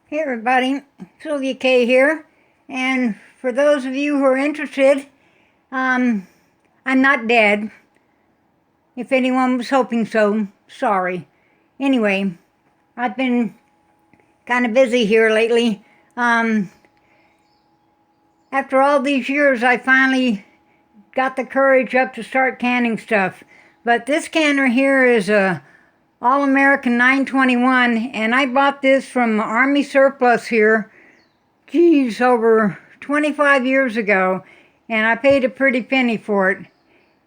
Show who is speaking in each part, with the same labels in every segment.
Speaker 1: Hey everybody, Sylvia K here, and for those of you who are interested, um, I'm not dead. If anyone was hoping so, sorry. Anyway, I've been kind of busy here lately. Um, After all these years, I finally got the courage up to start canning stuff. But this canner here is a All-American 921, and I bought this from Army Surplus here geez, over 25 years ago, and I paid a pretty penny for it.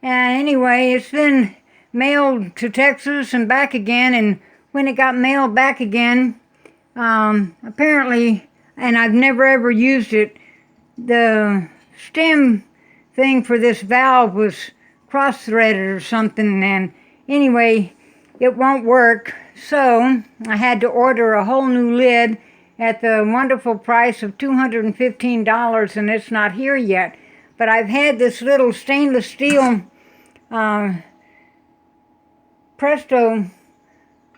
Speaker 1: And anyway, it's been mailed to Texas and back again, and when it got mailed back again, apparently, and I've never ever used it, the stem thing for this valve was cross-threaded or something, and anyway, it won't work. So I had to order a whole new lid at the wonderful price of $215, and it's not here yet. But I've had this little stainless steel Presto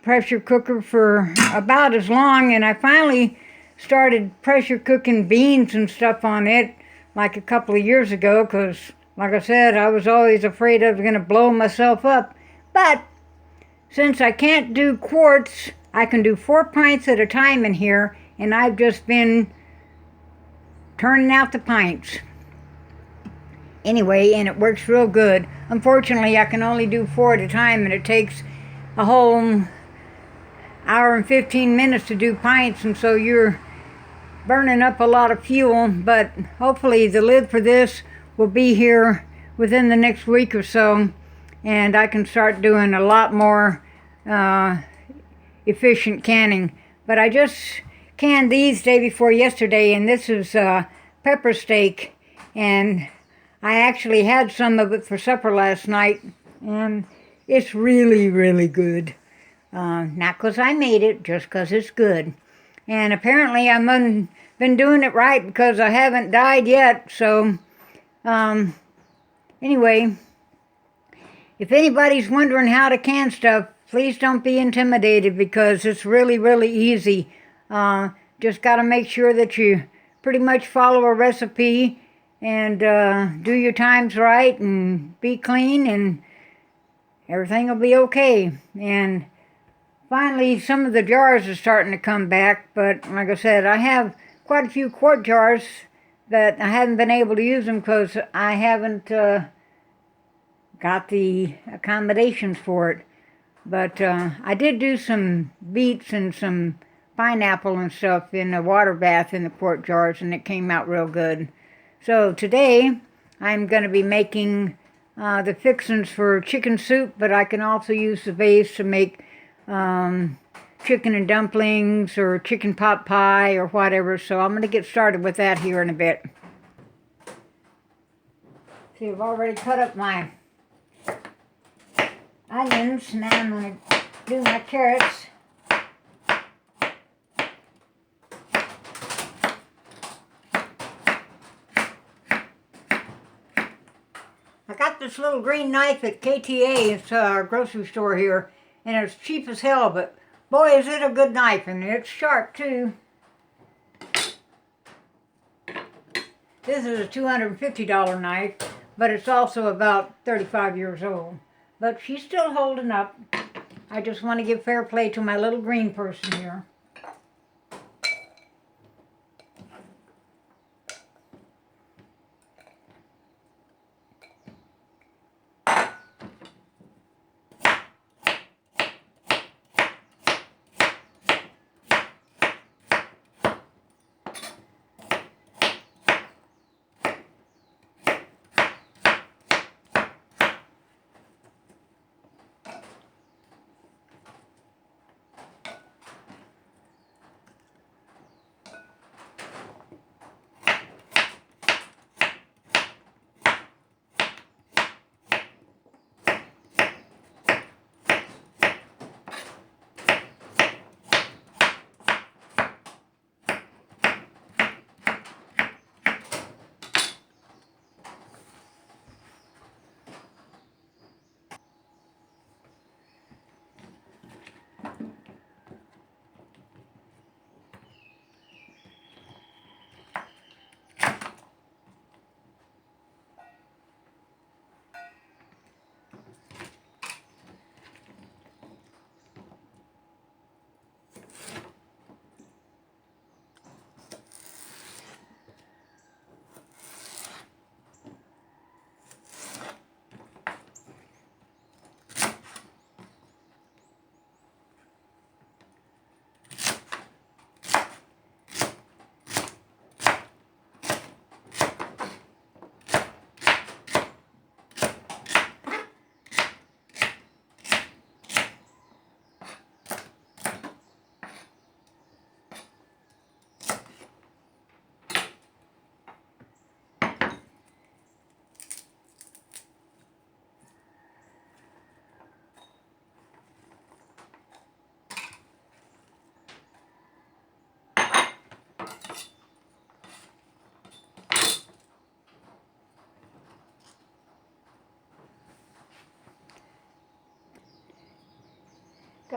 Speaker 1: pressure cooker for about as long, and I finally started pressure cooking beans and stuff on it like a couple of years ago because, like I said, I was always afraid I was going to blow myself up. But since I can't do quarts, I can do 4 pints at a time in here, and I've just been turning out the pints. Anyway, and it works real good. Unfortunately, I can only do 4 at a time, and it takes a whole hour and 15 minutes to do pints, and so you're burning up a lot of fuel. But hopefully the lid for this will be here within the next week or so, and I can start doing a lot more efficient canning. But I just canned these day before yesterday, and this is pepper steak, and I actually had some of it for supper last night, and it's really, really good. Not because I made it, just because it's good. And apparently I've been doing it right because I haven't died yet. So anyway, if anybody's wondering how to can stuff, please don't be intimidated because it's really, really easy. Just got to make sure that you pretty much follow a recipe and do your times right and be clean, and everything will be okay. And finally, some of the jars are starting to come back, but like I said, I have quite a few quart jars that I haven't been able to use them because I haven't got the accommodations for it. But I did do some beets and some pineapple and stuff in a water bath in the quart jars, and it came out real good. So today I'm going to be making the fixings for chicken soup, but I can also use the base to make chicken and dumplings or chicken pot pie or whatever. So I'm going to get started with that here in a bit. See, I've already cut up my onions. Now I'm going to do my carrots. I got this little green knife at KTA. It's a grocery store here, and it's cheap as hell, but boy is it a good knife, and it's sharp too. This is a $250 knife, but it's also about 35 years old. But she's still holding up. I just want to give fair play to my little green person here.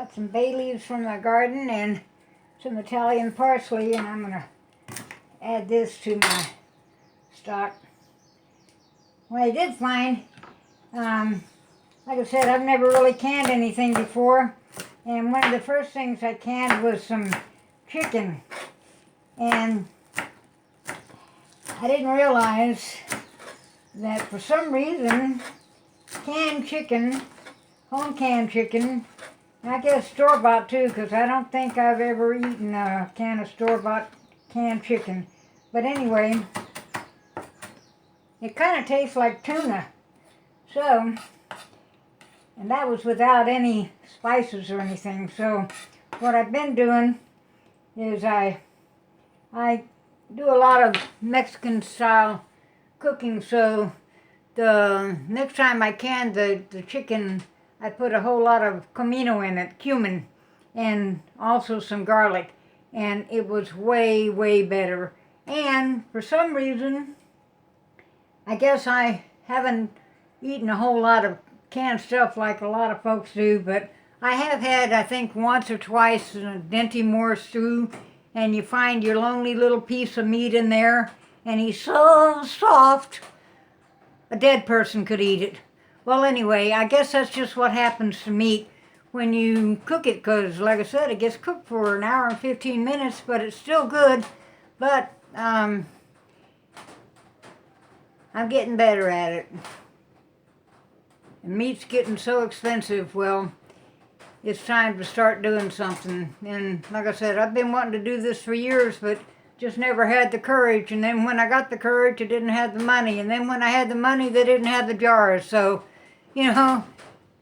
Speaker 1: got some bay leaves from my garden and some Italian parsley, and I'm going to add this to my stock. What I did find, like I said, I've never really canned anything before, and one of the first things I canned was some chicken, and I didn't realize that for some reason canned chicken, home canned chicken, and I guess store-bought too, because I don't think I've ever eaten a can of store-bought canned chicken, but anyway, it kind of tastes like tuna. So, and that was without any spices or anything. So what I've been doing is I do a lot of Mexican style cooking, so the next time I can the chicken, I put a whole lot of comino in it, cumin, and also some garlic, and it was way, way better. And for some reason, I guess I haven't eaten a whole lot of canned stuff like a lot of folks do, but I have had, I think, once or twice a Dinty Moore stew, and you find your lonely little piece of meat in there, and he's so soft, a dead person could eat it. Well, anyway, I guess that's just what happens to meat when you cook it, because, like I said, it gets cooked for an hour and 15 minutes, but it's still good. But I'm getting better at it. And meat's getting so expensive, well, it's time to start doing something. And like I said, I've been wanting to do this for years, but just never had the courage. And then when I got the courage, I didn't have the money. And then when I had the money, they didn't have the jars. So, you know,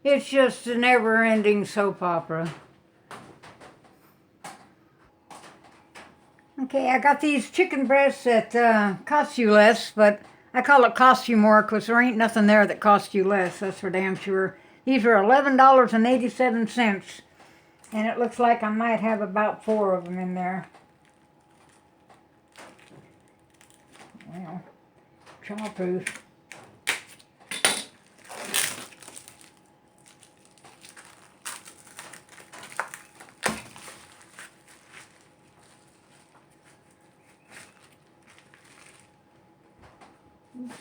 Speaker 1: it's just a never-ending soap opera. Okay, I got these chicken breasts that cost you less, but I call it cost you more because there ain't nothing there that costs you less, that's for damn sure. These are $11.87, and it looks like I might have about 4 of them in there. Well, childproof. Oops.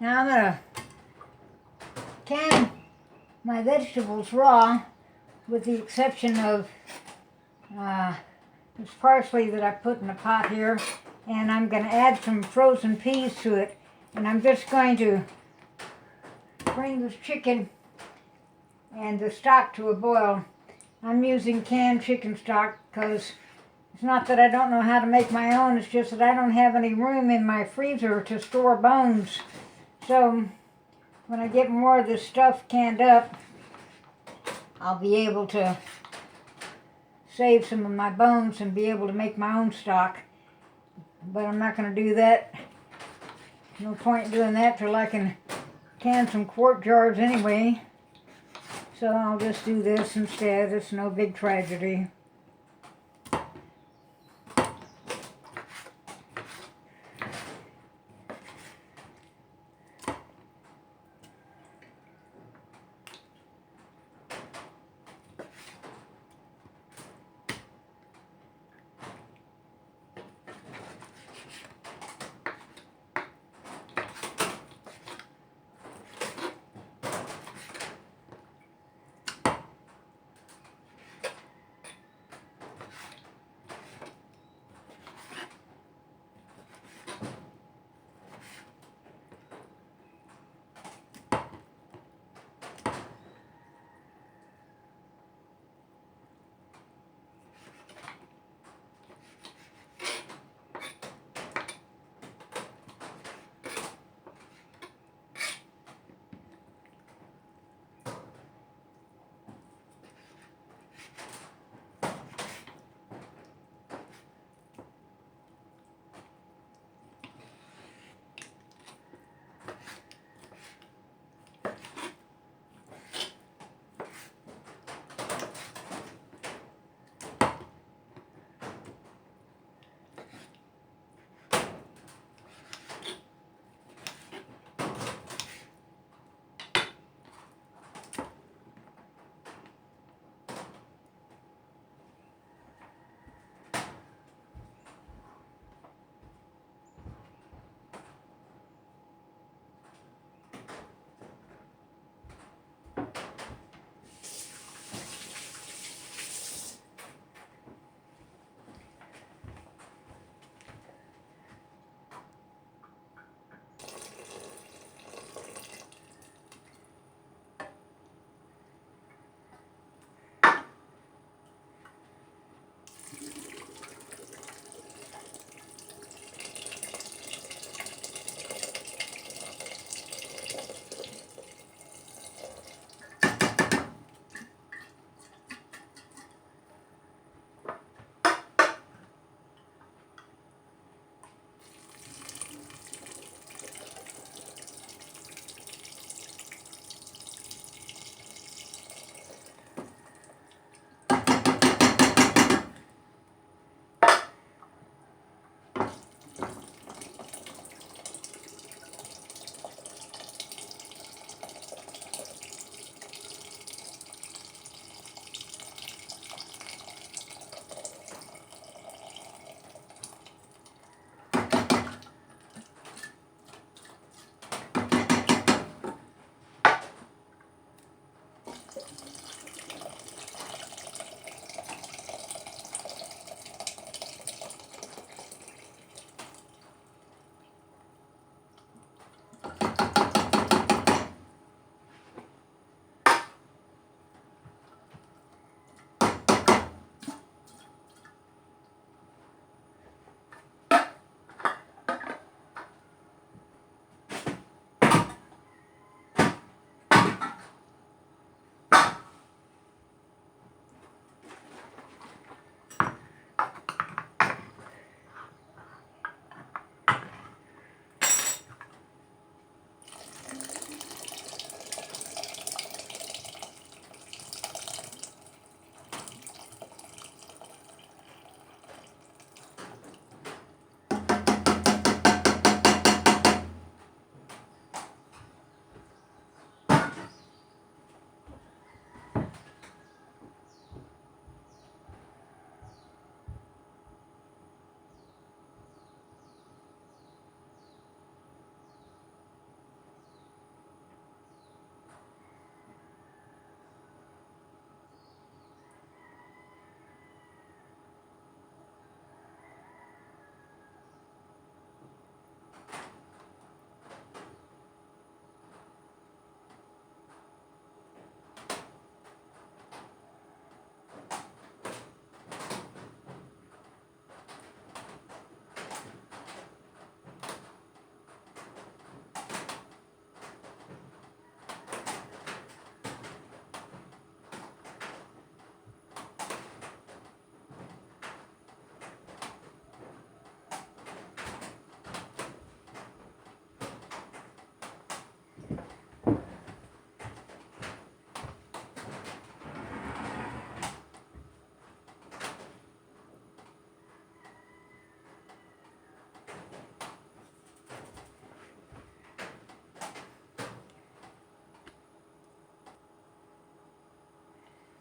Speaker 1: Now I'm going to can my vegetables raw, with the exception of this parsley that I put in the pot here, and I'm going to add some frozen peas to it, and I'm just going to bring this chicken and the stock to a boil. I'm using canned chicken stock because it's not that I don't know how to make my own, it's just that I don't have any room in my freezer to store bones. So when I get more of this stuff canned up, I'll be able to save some of my bones and be able to make my own stock. But I'm not going to do that. No point in doing that till I can can some quart jars anyway. So I'll just do this instead. It's no big tragedy.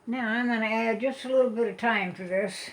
Speaker 1: Now I'm going to add just a little bit of thyme to this.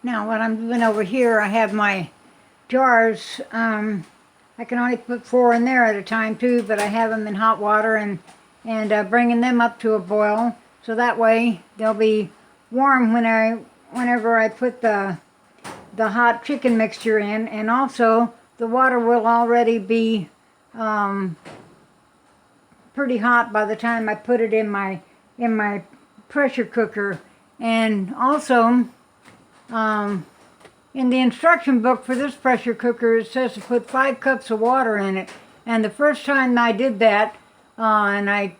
Speaker 1: Now what I'm doing over here, I have my jars. I can only put 4 in there at a time too, but I have them in hot water and bringing them up to a boil, so that way they'll be warm whenever I put the hot chicken mixture in, and also the water will already be pretty hot by the time I put it in my pressure cooker. And also, in the instruction book for this pressure cooker, it says to put 5 cups of water in it. And the first time I did that, and I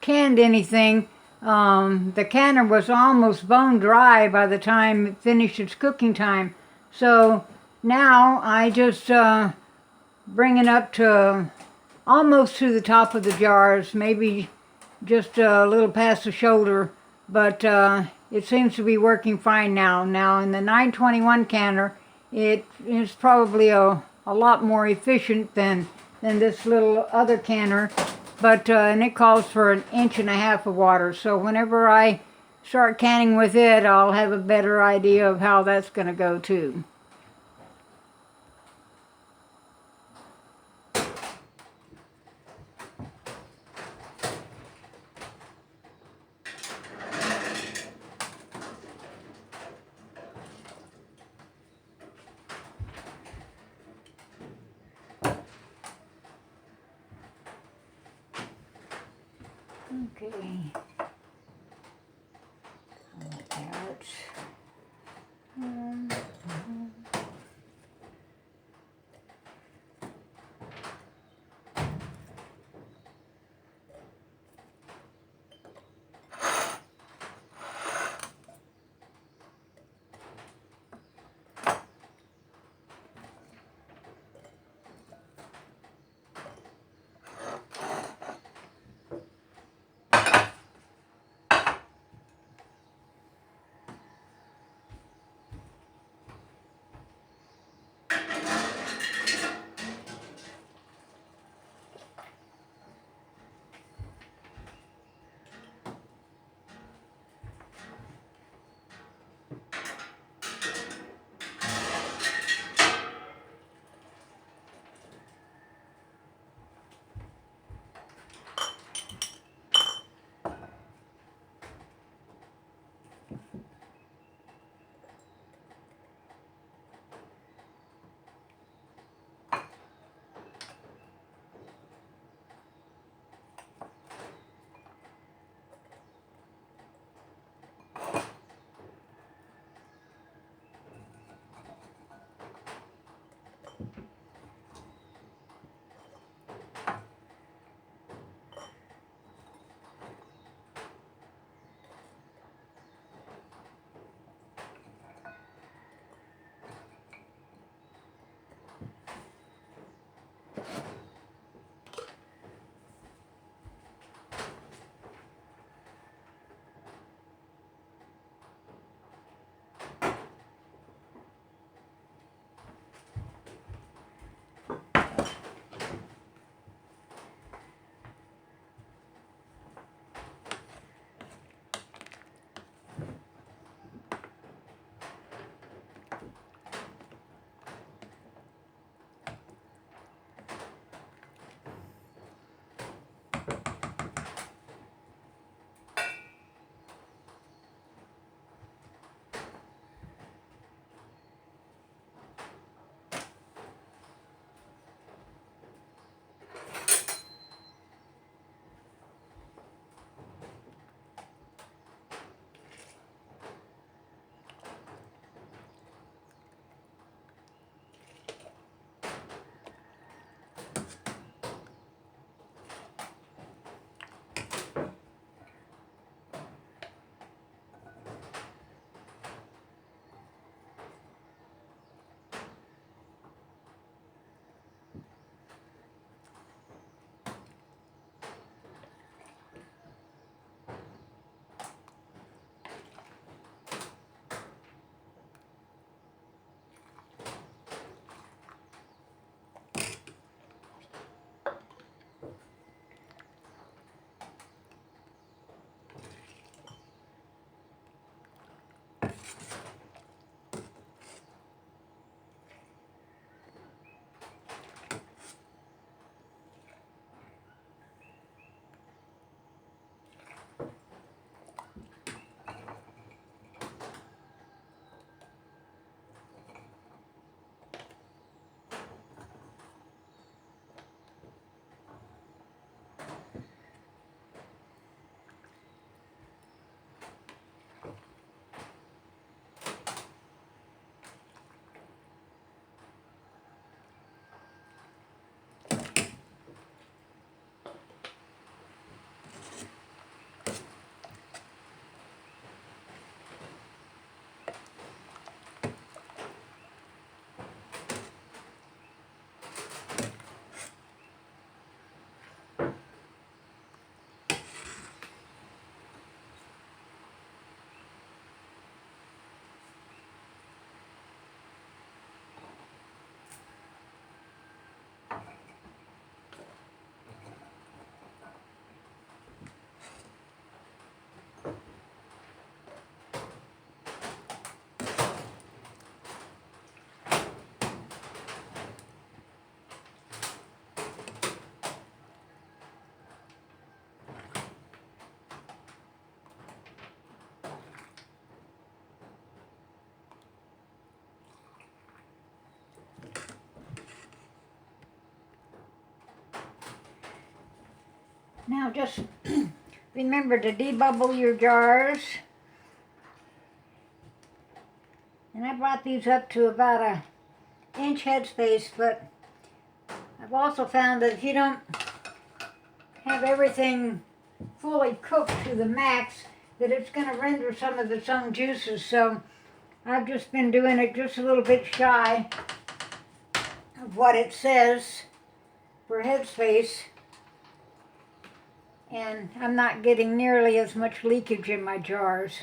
Speaker 1: canned anything, the canner was almost bone dry by the time it finished its cooking time. So now I just bring it up to almost to the top of the jars, maybe just a little past the shoulder, but it seems to be working fine now. Now in the 921 canner, it is probably a lot more efficient than this little other canner, but and it calls for 1.5 inches of water. So whenever I start canning with it, I'll have a better idea of how that's going to go too. Okay. Carrots. Now just remember to debubble your jars. And I brought these up to about an inch headspace, but I've also found that if you don't have everything fully cooked to the max, that it's going to render some of its own juices. So I've just been doing it just a little bit shy of what it says for headspace, and I'm not getting nearly as much leakage in my jars.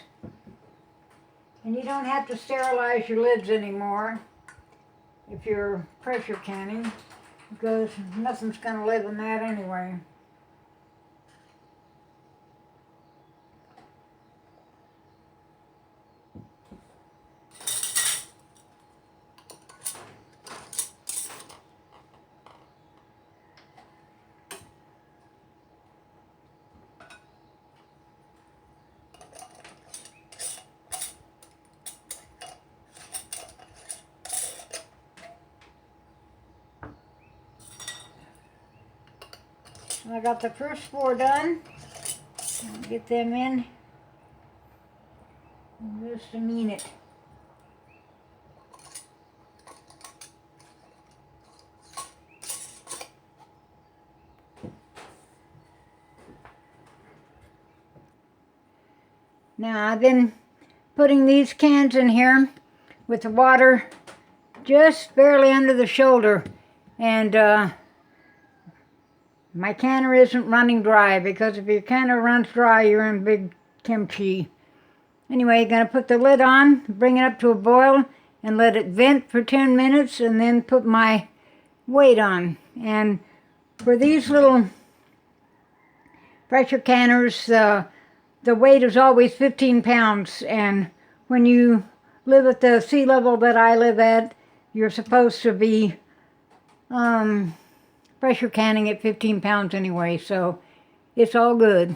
Speaker 1: And you don't have to sterilize your lids anymore if you're pressure canning, because nothing's going to live in that anyway. I got the first 4 done. I'll get them in just a minute. Now I've been putting these cans in here with the water just barely under the shoulder, and my canner isn't running dry, because if your canner runs dry, you're in big kimchi. Anyway, you're going to put the lid on, bring it up to a boil, and let it vent for 10 minutes, and then put my weight on. And for these little pressure canners, the weight is always 15 pounds, and when you live at the sea level that I live at, you're supposed to be pressure canning at 15 pounds anyway, so it's all good.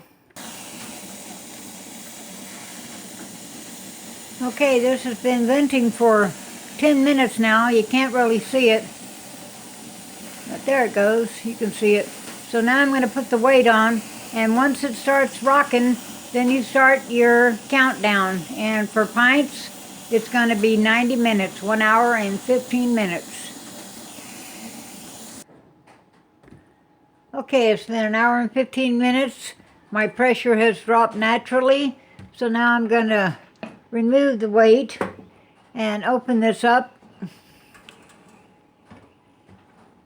Speaker 1: Okay, this has been venting for 10 minutes now. You can't really see it, but there it goes. You can see it. So now I'm going to put the weight on, and once it starts rocking, then you start your countdown. And for pints, it's going to be 90 minutes, 1 hour and 15 minutes. Okay, it's been 1 hour and 15 minutes. My pressure has dropped naturally. So now I'm going to remove the weight and open this up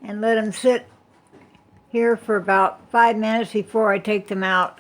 Speaker 1: and let them sit here for about 5 minutes before I take them out.